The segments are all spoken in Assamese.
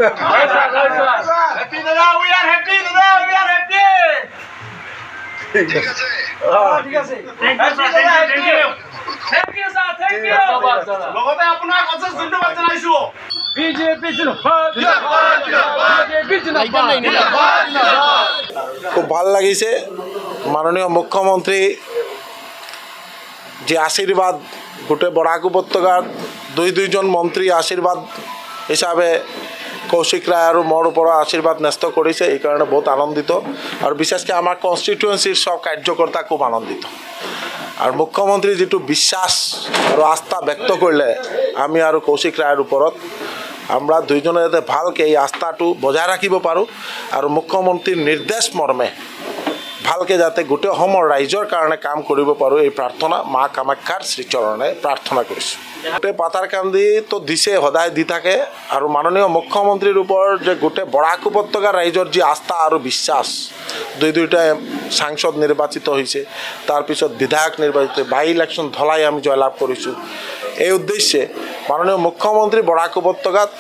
Happy Dada, we are happy Dada, we are happy. ঠিক আছে ঠিক আছে thank you sir thank you thank you sir thank you লগতে আপোনাক অশেষ ধন্যবাদ জনাইছো বিজেপি জিন্দাবাদ বিজেপি জিন্দাবাদ খুব ভাল লাগিছে মাননীয় মুখ্যমন্ত্রী যে আশীর্বাদ গোটে বরাক উপত্যকাত দুইজন মন্ত্রী আশীর্বাদ হিসাবে কৌশিক রায় আর মোর উপর আশীর্বাদ ন্যস্ত করেছে এই কারণে বহুত আনন্দিত আর বিশেষকৈ আমার কনস্টিটুয়েন্সির সব কার্যকর্তা খুব আনন্দিত আর মুখ্যমন্ত্রী যেটু বিশ্বাস আর আস্থা ব্যক্ত করলে আমি আর কৌশিক রায়ের উপরত আমরা দুইজনে যাতে ভালকে এই আস্থাটো বজায় রাখিব পাৰোঁ আৰু মুখ্যমন্ত্ৰীৰ নিৰ্দেশ মৰ্মে ভালকে যাতে গোটেই অসমৰ ৰাইজৰ কাৰণে কাম কৰিব পাৰোঁ এই প্ৰাৰ্থনা মা কামাখ্যাৰ শ্ৰীচৰণে প্ৰাৰ্থনা কৰিছোঁ গোটেই পাথাৰকান্দি তো দিছে সদায় দি থাকে আৰু মাননীয় মুখ্যমন্ত্ৰীৰ ওপৰত যে গোটেই বৰাক উপত্যকাৰ ৰাইজৰ যি আস্থা আৰু বিশ্বাস দুইটা সাংসদ নিৰ্বাচিত হৈছে তাৰপিছত বিধায়ক নিৰ্বাচিত বাই ইলেকশ্যন ধলাই আমি জয়লাভ কৰিছোঁ এই উদ্দেশ্যে মাননীয় মুখ্যমন্ত্ৰী বৰাক উপত্যকাত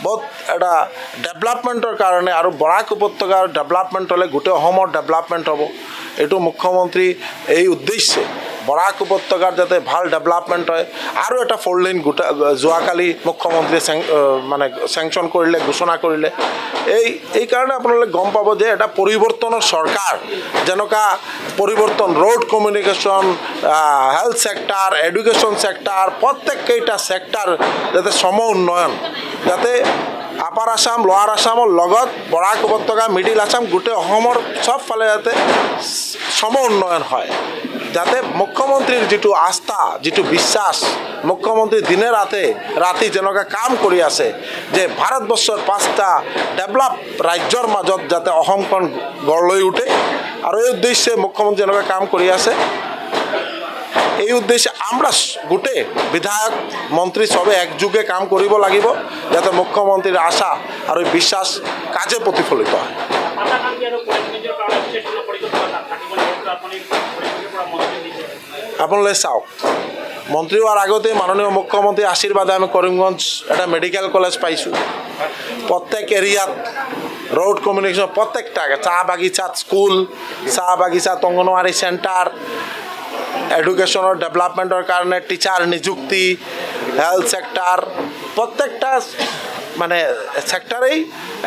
বহুত এটা ডেভেলপমেন্টৰ কাৰণে আৰু বৰাক উপত্যকাৰ ডেভেলপমেন্ট হলে গোটেই অসমৰ ডেভেলপমেন্ট হ'ব এইটো মুখ্যমন্ত্ৰী এই উদ্দেশ্যে বৰাক উপত্যকাৰ যাতে ভাল ডেভেলপমেন্ট হয় আৰু এটা 4 লেন গোটা যোৱাকালি মুখ্যমন্ত্ৰীয়ে মানে স্যাংশন কৰিলে ঘোষণা কৰিলে এই কাৰণে আপোনালোকে গম পাব যে এটা পৰিৱৰ্তনৰ চৰকাৰ যেনেকুৱা পৰিৱৰ্তন road communication health sector education sector প্ৰত্যেকটা সেক্টৰ যাতে সম উন্নয়ন যাতে আপাৰ আসাম লোৱাৰ আসামৰ লগত বৰাক উপত্যকা মিডিল আসাম গোটেই অসমৰ সব ফালে যাতে সম উন্নয়ন হয় যাতে মুখ্যমন্ত্ৰীৰ যেটু আস্থা যেটু বিশ্বাস মুখ্যমন্ত্ৰী দিনে ৰাতে যেনেকুৱা কাম কৰি আছে যে ভাৰতবৰ্ষৰ 5টা ডেভেলপ ৰাজ্যৰ মাজত যাতে অসমখন গঢ় লৈ উঠে আৰু এই উদ্দেশ্যে মুখ্যমন্ত্ৰী যেনেকুৱা কাম কৰি আছে এই উদ্দেশ্যে আমৰা গোটেই বিধায়ক মন্ত্ৰী সবে একযোগে কাম কৰিব লাগিব যাতে মুখ্যমন্ত্ৰীৰ আশা আৰু বিশ্বাস কাজে প্রতিফলিত হয় আপোনালোকে চাওক মন্ত্রী হওয়ার আগতে মাননীয় মুখ্যমন্ত্রী আশীর্বাদে আমি করিমগঞ্জ একটা মেডিকেল কলেজ পাইছোঁ প্রত্যেক এরিয়াত রোড কমিউনিকেশন প্রত্যেকটা চাহ বাগিচাত স্কুল চাহ বাগিচাত অঙ্গনওয়াড়ি সেন্টার এডুকেশনের ডেভেলপমেন্টের কারণে টিচার নিযুক্তি হেলথ সেক্টর প্রত্যেকটা মানে সেক্টরেই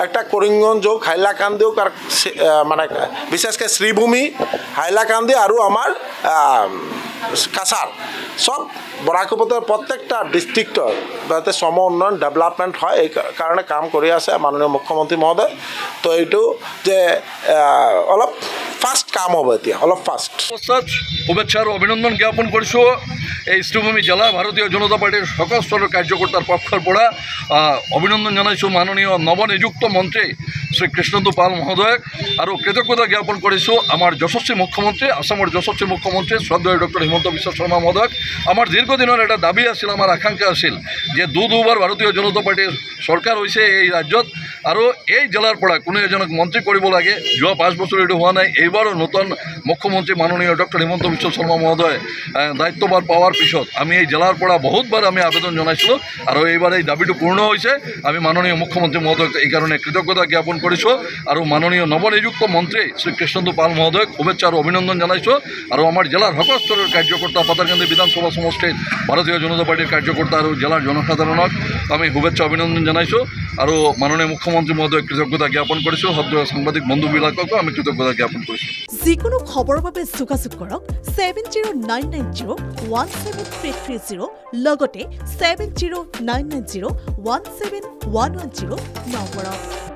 একটা করিমগঞ্জ হোক হাইলাকান্দি হোক আর মানে বিশেষকৈ শ্রীভূমি হাইলাকান্দি আৰু আমাৰ কাছাৰ সব বৰাক উপত্যকাৰ প্ৰত্যেকটা ডিস্ট্ৰিক্টৰ যাতে সম উন্নয়ন ডেভেলপমেন্ট হয় এই কাৰণে কাম কৰি আছে মাননীয় মুখ্যমন্ত্রী মহোদয় তো এইটো যে অলপ ফাষ্ট কাম হ'ব এতিয়া অলপ ফাষ্ট শুভেচ্ছা আৰু অভিনন্দন জ্ঞাপন কৰিছোঁ এই শ্ৰীভূমি জেলা ভাৰতীয় জনতা পাৰ্টিৰ সকল স্তৰেৰ কাৰ্যকৰ্তাৰ পক্ষেৰ পৰা অভিনন্দন জানাইছোঁ মাননীয় নবনিযুক্ত মন্ত্ৰী শ্ৰী কৃষ্ণেন্দু পাল মহোদয়ক আৰু কৃতজ্ঞতা জ্ঞাপন কৰিছোঁ আমাৰ যশস্বী মুখ্যমন্ত্ৰী আসামৰ যশস্বী মুখ্যমন্ত্রী শ্রদ্ধেয় ডক্টর হিমন্ত বিশ্ব শর্মা মহোদয়ক আমার দীর্ঘদিনের এটা দাবি আছিল আমার আকাংক্ষা আছিল যে দুবার ভারতীয় জনতা পার্টির সরকার হয়েছে এই রাজ্যত আৰু এই জেলাৰ পৰা কোনো এজনক মন্ত্ৰী কৰিব লাগে যোৱা 5 বছৰ এটো হোৱা নাই এইবাৰও নতুন মুখ্যমন্ত্ৰী মাননীয় ডক্টৰ হিমন্ত বিশ্ব শৰ্মা মহোদয় দায়িত্বভাৰ পাওয়াৰ পিছত আমি এই জেলাৰ পৰা বহুতবাৰ আমি আবেদন জানাইছিলোঁ আৰু এইবাৰ এই দাবিটো পূৰ্ণ হৈছে আমি মাননীয় মুখ্যমন্ত্ৰী মহোদয়ক এই কাৰণে কৃতজ্ঞতা জ্ঞাপন কৰিছোঁ আৰু মাননীয় নবনিযুক্ত মন্ত্ৰী শ্ৰী কৃষ্ণেন্দু পাল মহোদয়ক শুভেচ্ছা আৰু অভিনন্দন জানাইছোঁ আৰু আমাৰ জেলাৰ সকল স্তৰেৰ কাৰ্যকৰ্তা পাথাৰকান্দি বিধানসভা সমষ্টিৰ ভাৰতীয় জনতা পাৰ্টিৰ কাৰ্যকৰ্তা আৰু জেলাৰ জনসাধাৰণক আমি শুভেচ্ছা অভিনন্দন জানাইছোঁ আৰু মাননীয় মুখ্যমন্ত্ৰী মহোদয়ক কৃতজ্ঞতা জ্ঞাপন কৰিছোঁ সদ্য সাংবাদিক বন্ধুবিলাককো আমি কৃতজ্ঞতা জ্ঞাপন কৰিছোঁ যিকোনো খবৰৰ বাবে যোগাযোগ কৰক 7099017330 লগতে 7099017110 নম্বৰত